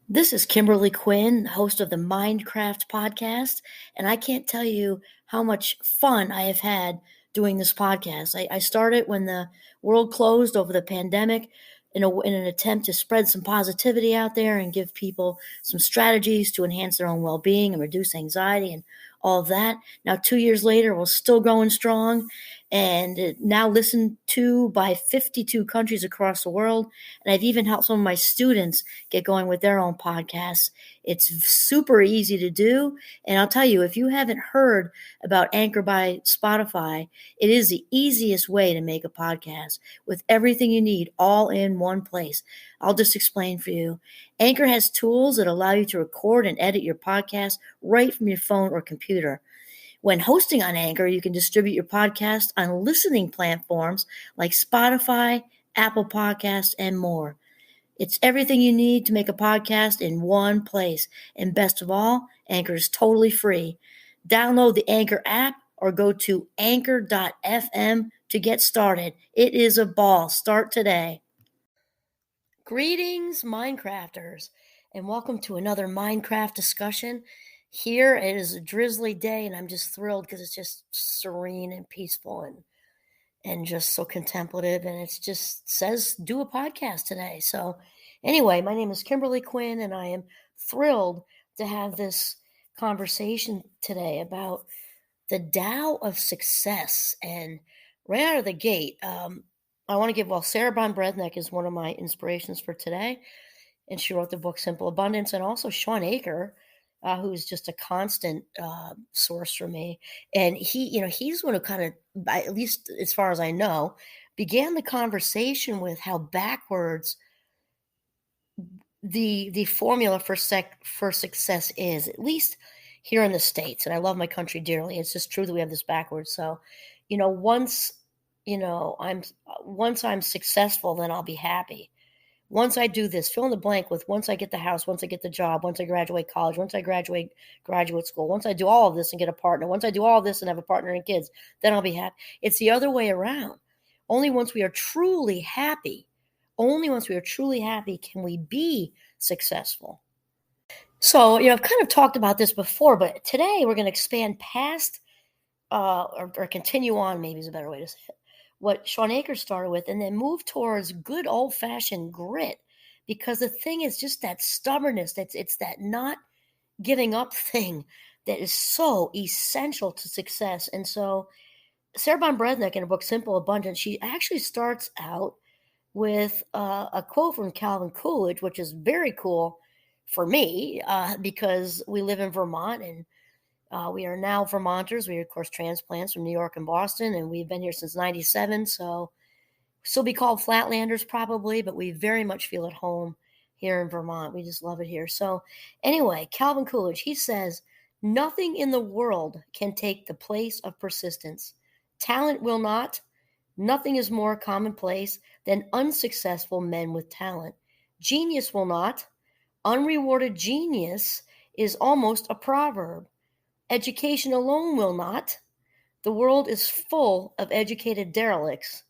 This is Kimberly Quinn, host of the Mindcraft podcast, and I can't tell you how much fun I have had doing this podcast. I started when the world closed over the pandemic in an attempt to spread some positivity out there and give people some strategies to enhance their own well-being and reduce anxiety and all of that. Now, 2 years later, we're still going strong and now listened to by 52 countries across the world. And I've even helped some of my students get going with their own podcasts. It's super easy to do. And I'll tell you, if you haven't heard about Anchor by Spotify, it is the easiest way to make a podcast with everything you need all in one place. I'll just explain for you. Anchor has tools that allow you to record and edit your podcast right from your phone or computer. When hosting on Anchor, you can distribute your podcast on listening platforms like Spotify, Apple Podcasts, and more. It's everything you need to make a podcast in one place. And best of all, Anchor is totally free. Download the Anchor app or go to anchor.fm to get started. It is a ball. Start today. Greetings, Minecrafters, and welcome to another Minecraft discussion. Here it is a drizzly day, and I'm just thrilled because it's just serene and peaceful and just so contemplative, and it just says do a podcast today. So anyway, my name is Kimberly Quinn, and I am thrilled to have this conversation today about the Tao of Success. And right out of the gate, I want to Sarah Von Brednek is one of my inspirations for today, and she wrote the book Simple Abundance, and also Sean Aker, who's just a constant source for me. And he's one who kind of, at least as far as I know, began the conversation with how backwards the formula for success is, at least here in the States. And I love my country dearly. It's just true that we have this backwards. So, once I'm successful, then I'll be happy. Once I do this, fill in the blank with once I get the house, once I get the job, once I graduate college, once I graduate graduate school, once I do all of this and get a partner, once I do all of this and have a partner and kids, then I'll be happy. It's the other way around. Only once we are truly happy, can we be successful. So, I've kind of talked about this before, but today we're going to expand past or continue on, maybe is a better way to say it, what Sean Aker started with, and then move towards good old-fashioned grit, because the thing is just that stubbornness, it's that not giving up thing that is so essential to success. And so Sarah Von Brednek, in her book Simple Abundance, she actually starts out with a quote from Calvin Coolidge, which is very cool for me because we live in Vermont, and we are now Vermonters. We are, of course, transplants from New York and Boston, and we've been here since 97. So still be called Flatlanders probably, but we very much feel at home here in Vermont. We just love it here. So anyway, Calvin Coolidge, he says, nothing in the world can take the place of persistence. Talent will not. Nothing is more commonplace than unsuccessful men with talent. Genius will not. Unrewarded genius is almost a proverb. Education alone will not. The world is full of educated derelicts.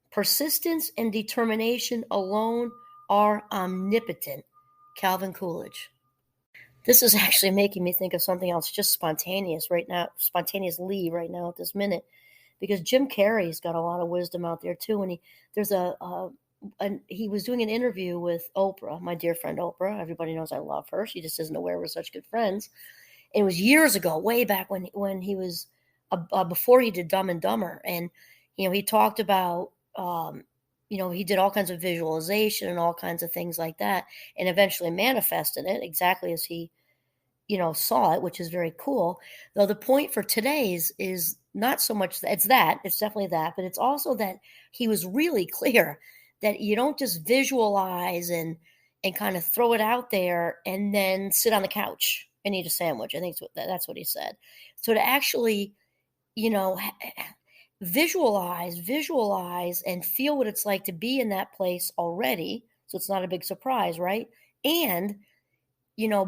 Persistence and determination alone are omnipotent. Calvin Coolidge. This is actually making me think of something else just spontaneously right now at this minute, because Jim Carrey's got a lot of wisdom out there too. And he was doing an interview with Oprah, my dear friend Oprah. Everybody knows I love her. She just isn't aware we're such good friends. It was years ago, way back when he was before he did Dumb and Dumber, and he talked about he did all kinds of visualization and all kinds of things like that, and eventually manifested it exactly as he saw it, which is very cool. Though the point for today is not so much it's definitely that, but it's also that he was really clear that you don't just visualize and kind of throw it out there and then sit on the couch and eat a sandwich. I think that's what he said. So to actually, visualize and feel what it's like to be in that place already. So it's not a big surprise, right? And,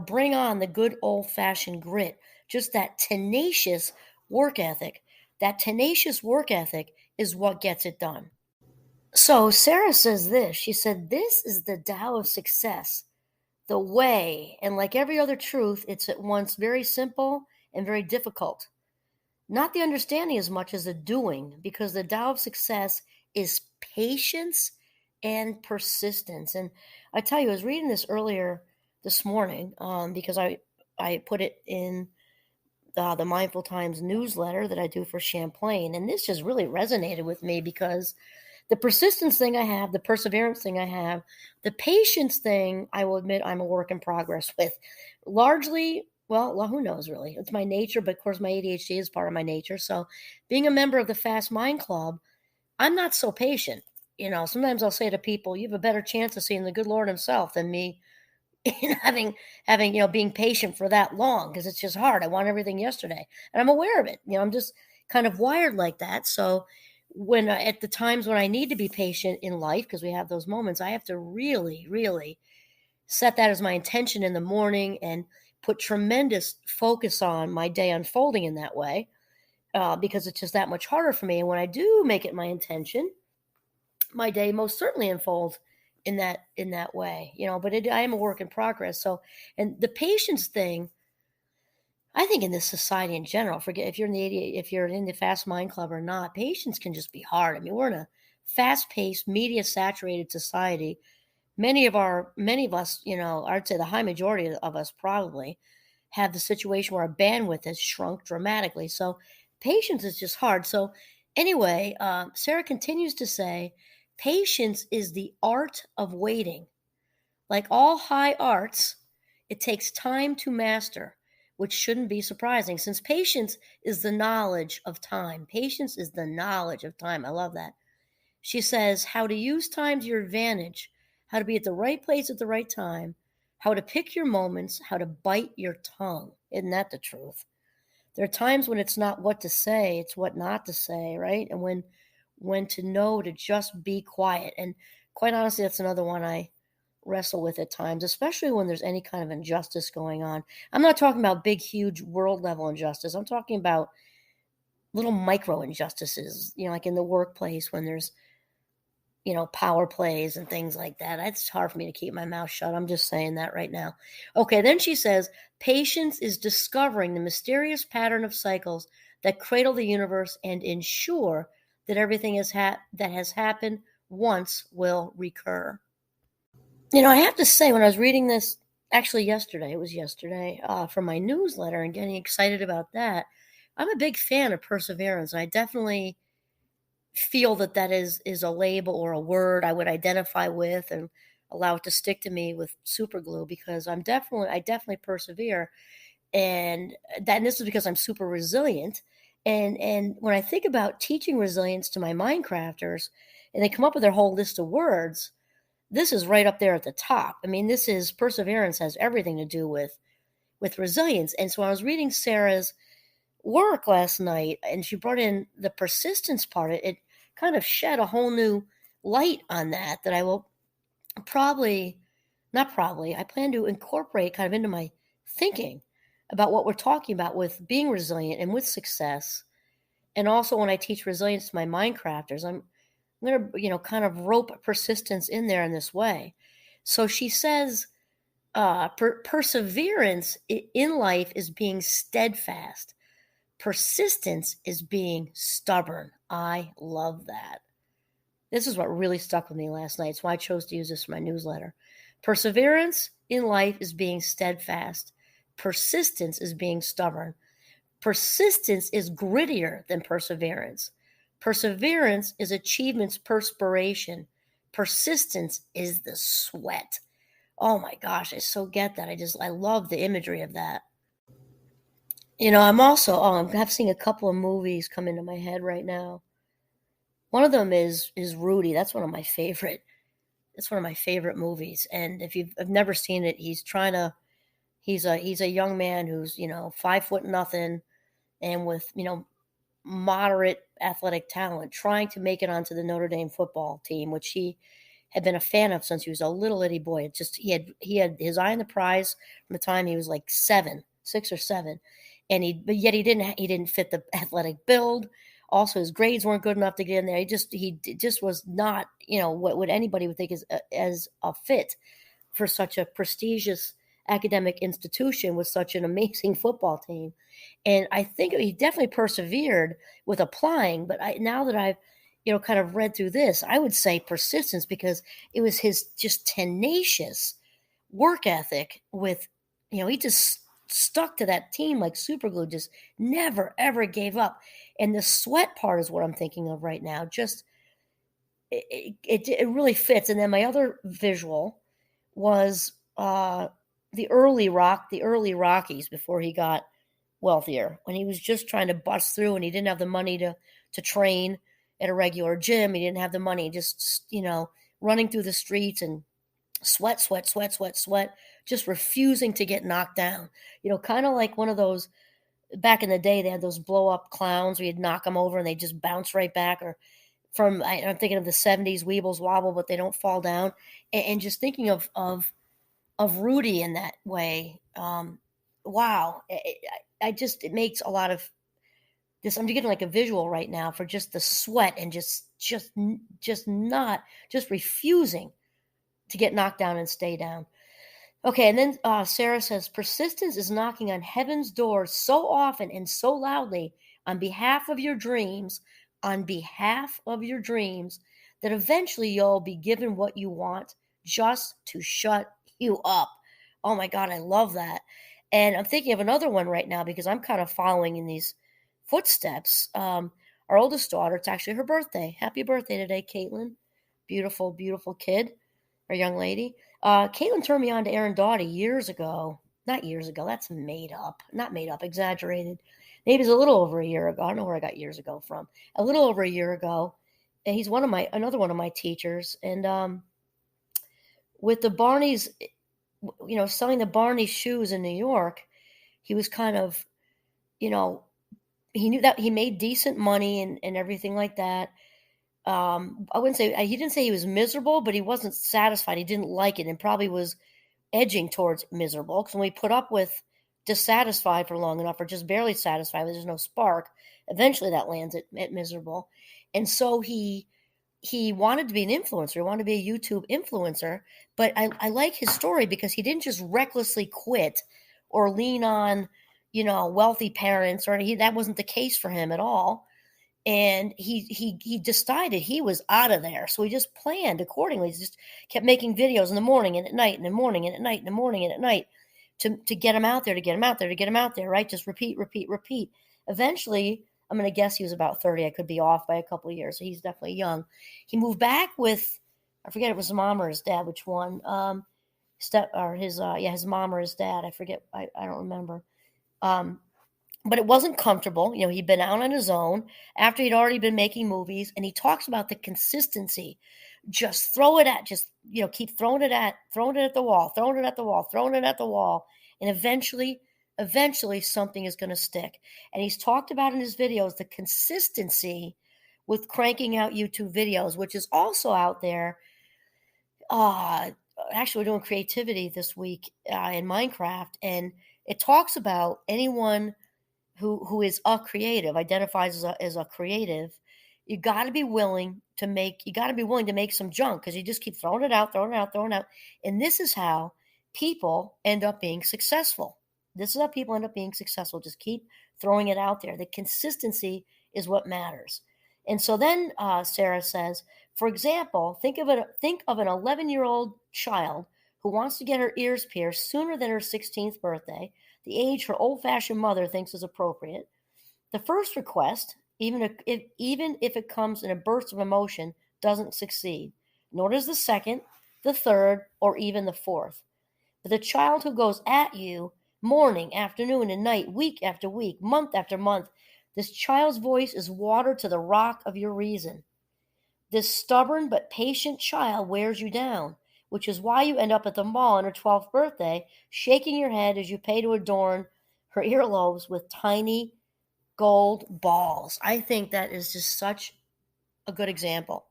bring on the good old-fashioned grit, just that tenacious work ethic. That tenacious work ethic is what gets it done. So Sarah says this. She said, this is the Tao of Success. the way, and like every other truth, it's at once very simple and very difficult. Not the understanding as much as the doing, because the Tao of success is patience and persistence. And I tell you, I was reading this earlier this morning because I put it in the Mindful Times newsletter that I do for Champlain, and this just really resonated with me because the persistence thing I have, the perseverance thing I have, the patience thing, I will admit I'm a work in progress with. Largely, well, who knows really? It's my nature, but of course my ADHD is part of my nature. So being a member of the Fast Mind Club, I'm not so patient. Sometimes I'll say to people, you have a better chance of seeing the good Lord himself than me having being patient for that long, because it's just hard. I want everything yesterday, and I'm aware of it. I'm just kind of wired like that. So when at the times when I need to be patient in life, because we have those moments, I have to really, really set that as my intention in the morning and put tremendous focus on my day unfolding in that way, because it's just that much harder for me. And when I do make it my intention, my day most certainly unfolds in that way. But I am a work in progress. So, and the patience thing, I think in this society in general, forget if you're in the Fast Mind Club or not, patience can just be hard. I mean, we're in a fast-paced, media-saturated society. Many of us, I'd say the high majority of us probably have the situation where our bandwidth has shrunk dramatically. So patience is just hard. So anyway, Sarah continues to say, patience is the art of waiting. Like all high arts, it takes time to master, which shouldn't be surprising since patience is the knowledge of time. Patience is the knowledge of time. I love that. She says how to use time to your advantage, how to be at the right place at the right time, how to pick your moments, how to bite your tongue. Isn't that the truth? There are times when it's not what to say, it's what not to say, right? And when to know to just be quiet. And quite honestly, that's another one I wrestle with at times, especially when there's any kind of injustice going on. I'm not talking about big, huge world level injustice. I'm talking about little micro injustices, like in the workplace when there's, power plays and things like that. It's hard for me to keep my mouth shut. I'm just saying that right now. Okay, then she says, patience is discovering the mysterious pattern of cycles that cradle the universe and ensure that everything that has happened once will recur. I have to say, when I was reading this, actually yesterday, it was yesterday, from my newsletter and getting excited about that, I'm a big fan of perseverance. And I definitely feel that is a label or a word I would identify with and allow it to stick to me with super glue, because I definitely persevere. And this is because I'm super resilient. And when I think about teaching resilience to my Minecrafters and they come up with their whole list of words, this is right up there at the top. I mean, this is perseverance has everything to do with resilience. And so when I was reading Sarah's work last night and she brought in the persistence part, it kind of shed a whole new light on that I will probably, not probably, I plan to incorporate kind of into my thinking about what we're talking about with being resilient and with success. And also when I teach resilience to my Minecrafters, I'm going to, kind of rope persistence in there in this way. So she says, perseverance in life is being steadfast. Persistence is being stubborn. I love that. This is what really stuck with me last night. It's why I chose to use this for my newsletter. Perseverance in life is being steadfast. Persistence is being stubborn. Persistence is grittier than perseverance. Perseverance is achievement's perspiration. Persistence is the sweat. Oh my gosh, I so get that. I love the imagery of that. I'm also, I'm seeing a couple of movies come into my head right now. One of them is Rudy. That's one of my favorite. It's one of my favorite movies. And if you've have never seen it, he's a young man who's 5 foot nothing, and with moderate athletic talent, trying to make it onto the Notre Dame football team, which he had been a fan of since he was a little itty boy. It just he had his eye on the prize from the time he was like 6 or 7, and but yet he didn't fit the athletic build. Also, his grades weren't good enough to get in there. He just was not what anybody would think is as a fit. for such a prestigious academic institution with such an amazing football team. And I think he definitely persevered with applying, but now that I've, kind of read through this, I would say persistence, because it was his just tenacious work ethic with, he just stuck to that team like super glue, just never ever gave up. And the sweat part is what I'm thinking of right now. Just it really fits. And then my other visual was the early Rockies before he got wealthier, when he was just trying to bust through and he didn't have the money to train at a regular gym. He didn't have the money, just running through the streets and sweat, sweat, sweat, sweat, sweat, just refusing to get knocked down. Kind of like one of those back in the day, they had those blow up clowns where you'd knock them over and they just bounce right back. Or I'm thinking of the 70s Weebles Wobble, but they don't fall down. And just thinking of Rudy in that way. Wow. It makes a lot of this. I'm getting like a visual right now for just the sweat and just refusing to get knocked down and stay down. Okay, and then Sarah says, persistence is knocking on heaven's door so often and so loudly on behalf of your dreams, that eventually you'll be given what you want just to shut you up. Oh my God, I love that. And I'm thinking of another one right now because I'm kind of following in these footsteps. Our oldest daughter, it's actually her birthday. Happy birthday today, Caitlin. Beautiful, beautiful kid, or young lady. Caitlin turned me on to Aaron Doughty years ago. Not years ago, that's made up. Not made up, exaggerated. Maybe it's a little over a year ago. I don't know where I got years ago from. A little over a year ago. And he's another one of my teachers. And with the Barney's, selling the Barney shoes in New York, he was kind of, he knew that he made decent money and everything like that. I wouldn't say, he didn't say he was miserable, but he wasn't satisfied. He didn't like it and probably was edging towards miserable. Because when we put up with dissatisfied for long enough, or just barely satisfied, there's no spark, eventually that lands at miserable. And so he wanted to be an influencer. He wanted to be a YouTube influencer. But I like his story because he didn't just recklessly quit or lean on, wealthy parents, or that wasn't the case for him at all. And he decided he was out of there. So he just planned accordingly. He just kept making videos in the morning and at night and in the morning and at night and in the morning and at night to get him out there, right? Just repeat, repeat, repeat. Eventually, I'm going to guess he was about 30. I could be off by a couple of years. So he's definitely young. He moved back with, I forget if it was his mom or his dad, which one, his mom or his dad. I forget. I don't remember. But it wasn't comfortable. He'd been out on his own after he'd already been making movies. And he talks about the consistency. Just throw it at, keep throwing it at the wall. And eventually something is going to stick. And he's talked about in his videos the consistency with cranking out YouTube videos, which is also out there. Actually, we're doing creativity this week in Minecraft. And it talks about anyone who is a creative, identifies as a creative. You got to be willing to make some junk, because you just keep throwing it out. And this is how people end up being successful. Just keep throwing it out there. The consistency is what matters. And so then Sarah says, for example, think of an 11-year-old child who wants to get her ears pierced sooner than her 16th birthday, the age her old-fashioned mother thinks is appropriate. The first request, even if it comes in a burst of emotion, doesn't succeed. Nor does the second, the third, or even the fourth. But the child who goes at you morning, afternoon, and night, week after week, month after month, this child's voice is water to the rock of your reason. This stubborn but patient child wears you down, which is why you end up at the mall on her 12th birthday, shaking your head as you pay to adorn her earlobes with tiny gold balls. I think that is just such a good example.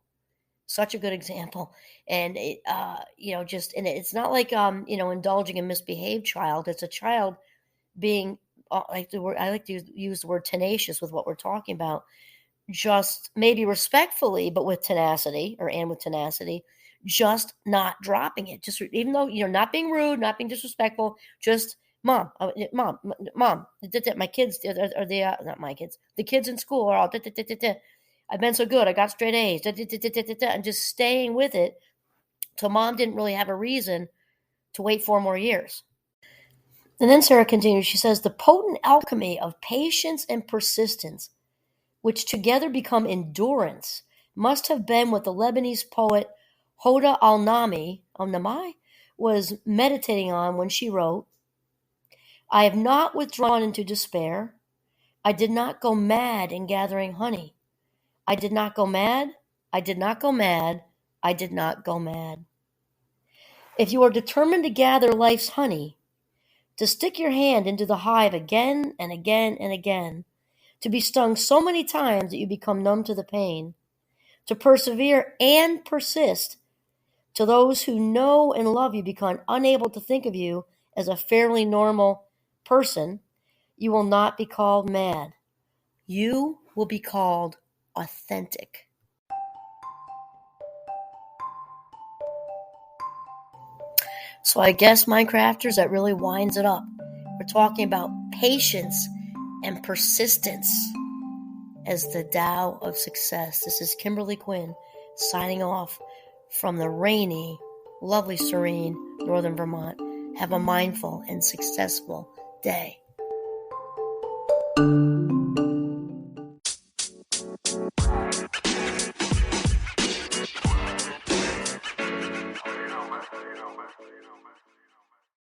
And it's not like, indulging a misbehaved child. It's a child being, I like to use the word tenacious with what we're talking about. Just maybe respectfully, but with tenacity, just not dropping it. Just even though you're not being rude, not being disrespectful, just mom, my kids are the not my kids, the kids in school are all. I've been so good. I got straight A's. And just staying with it till mom didn't really have a reason to wait 4 more years. And then Sarah continues. She says, the potent alchemy of patience and persistence, which together become endurance, must have been what the Lebanese poet Hoda al-Namai was meditating on when she wrote, I have not withdrawn into despair. I did not go mad in gathering honey. I did not go mad. I did not go mad. I did not go mad. If you are determined to gather life's honey, to stick your hand into the hive again and again and again, to be stung so many times that you become numb to the pain, to persevere and persist, to those who know and love you become unable to think of you as a fairly normal person, you will not be called mad. You will be called authentic. So I guess, Minecrafters, that really winds it up. We're talking about patience and persistence as the Tao of Success. This is Kimberly Quinn signing off from the rainy, lovely, serene northern Vermont. Have a mindful and successful day.